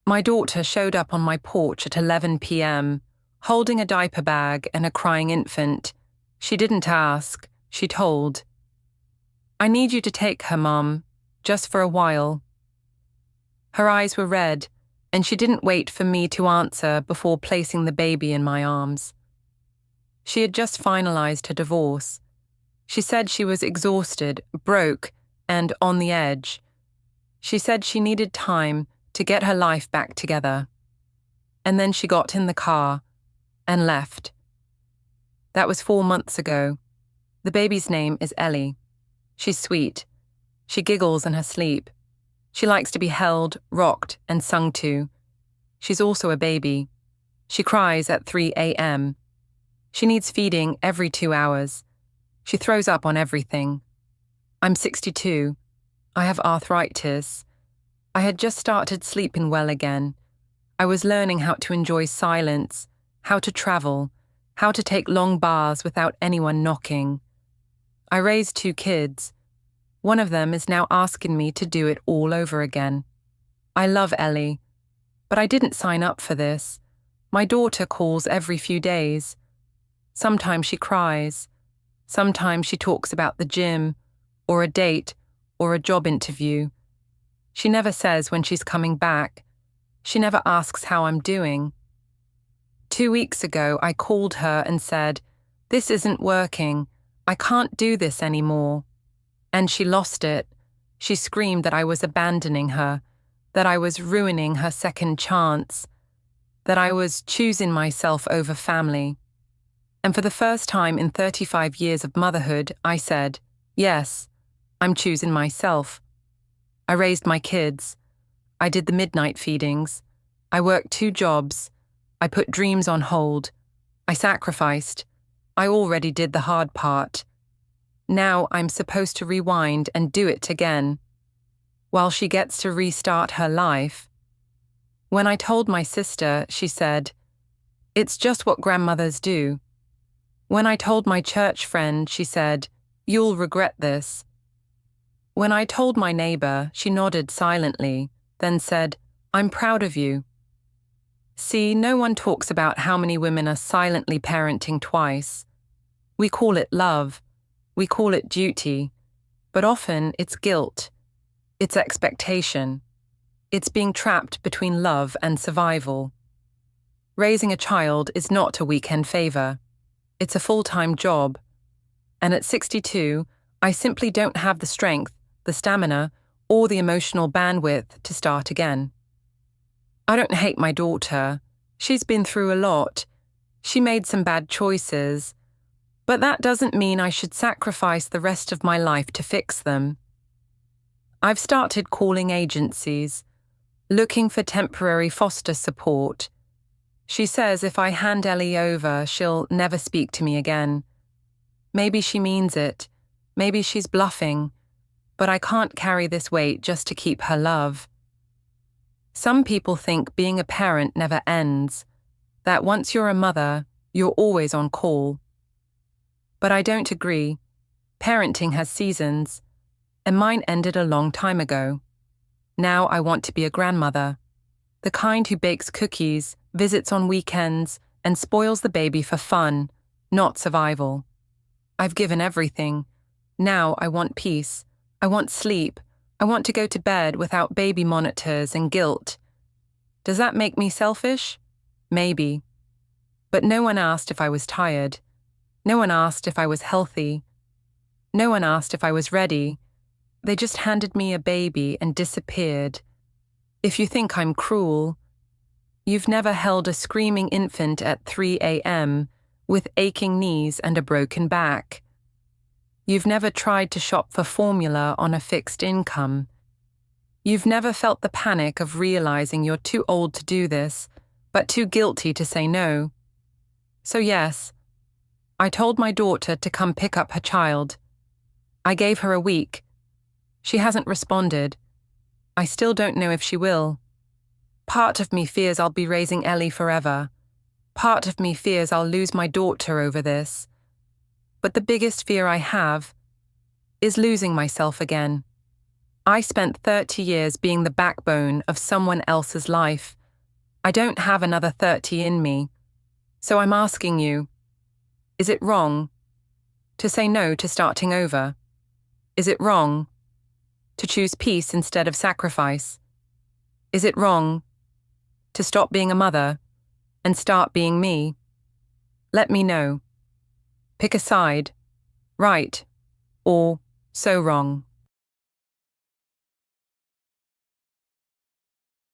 My daughter showed up on my porch at 11 p.m., holding a diaper bag and a crying infant. She didn't ask, she told. "I need you to take her, Mom, just for a while." Her eyes were red, and she didn't wait for me to answer before placing the baby in my arms. She had just finalized her divorce. She said she was exhausted, broke, and on the edge. She said she needed time to get her life back together. And then she got in the car and left. That was 4 months ago. The baby's name is Ellie. She's sweet. She giggles in her sleep. She likes to be held, rocked, and sung to. She's also a baby. She cries at 3 a.m. She needs feeding every 2 hours. She throws up on everything. I'm 62. I have arthritis. I had just started sleeping well again. I was learning how to enjoy silence, how to travel, how to take long baths without anyone knocking. I raised 2 kids. One of them is now asking me to do it all over again. I love Ellie, but I didn't sign up for this. My daughter calls every few days. Sometimes she cries. Sometimes she talks about the gym, or a date, or a job interview. She never says when she's coming back. She never asks how I'm doing. 2 weeks ago, I called her and said, "This isn't working. I can't do this anymore." And she lost it. She screamed that I was abandoning her, that I was ruining her second chance, that I was choosing myself over family. And for the first time in 35 years of motherhood, I said, yes, I'm choosing myself. I raised my kids. I did the midnight feedings. I worked 2 jobs. I put dreams on hold. I sacrificed. I already did the hard part. Now I'm supposed to rewind and do it again, while she gets to restart her life. When I told my sister, she said, "It's just what grandmothers do." When I told my church friend, she said, "You'll regret this." When I told my neighbor, she nodded silently, then said, "I'm proud of you." See, no one talks about how many women are silently parenting twice. We call it love. We call it duty. But often it's guilt. It's expectation. It's being trapped between love and survival. Raising a child is not a weekend favor. It's a full-time job. And at 62, I simply don't have the strength, the stamina, or the emotional bandwidth to start again. I don't hate my daughter. She's been through a lot. She made some bad choices. But that doesn't mean I should sacrifice the rest of my life to fix them. I've started calling agencies, looking for temporary foster support. She says if I hand Ellie over, she'll never speak to me again. Maybe she means it. Maybe she's bluffing. But I can't carry this weight just to keep her love. Some people think being a parent never ends, that once you're a mother, you're always on call. But I don't agree. Parenting has seasons, and mine ended a long time ago. Now I want to be a grandmother, the kind who bakes cookies, visits on weekends, and spoils the baby for fun, not survival. I've given everything. Now I want peace. I want sleep. I want to go to bed without baby monitors and guilt. Does that make me selfish? Maybe. But no one asked if I was tired. No one asked if I was healthy. No one asked if I was ready. They just handed me a baby and disappeared. If you think I'm cruel, you've never held a screaming infant at 3 a.m. with aching knees and a broken back. You've never tried to shop for formula on a fixed income. You've never felt the panic of realizing you're too old to do this, but too guilty to say no. So yes, I told my daughter to come pick up her child. I gave her a week. She hasn't responded. I still don't know if she will. Part of me fears I'll be raising Ellie forever. Part of me fears I'll lose my daughter over this. But the biggest fear I have is losing myself again. I spent 30 years being the backbone of someone else's life, I don't have another 30 in me. So I'm asking you, is it wrong to say no to starting over? Is it wrong to choose peace instead of sacrifice? Is it wrong to stop being a mother and start being me? Let me know. Pick a side, right or so wrong.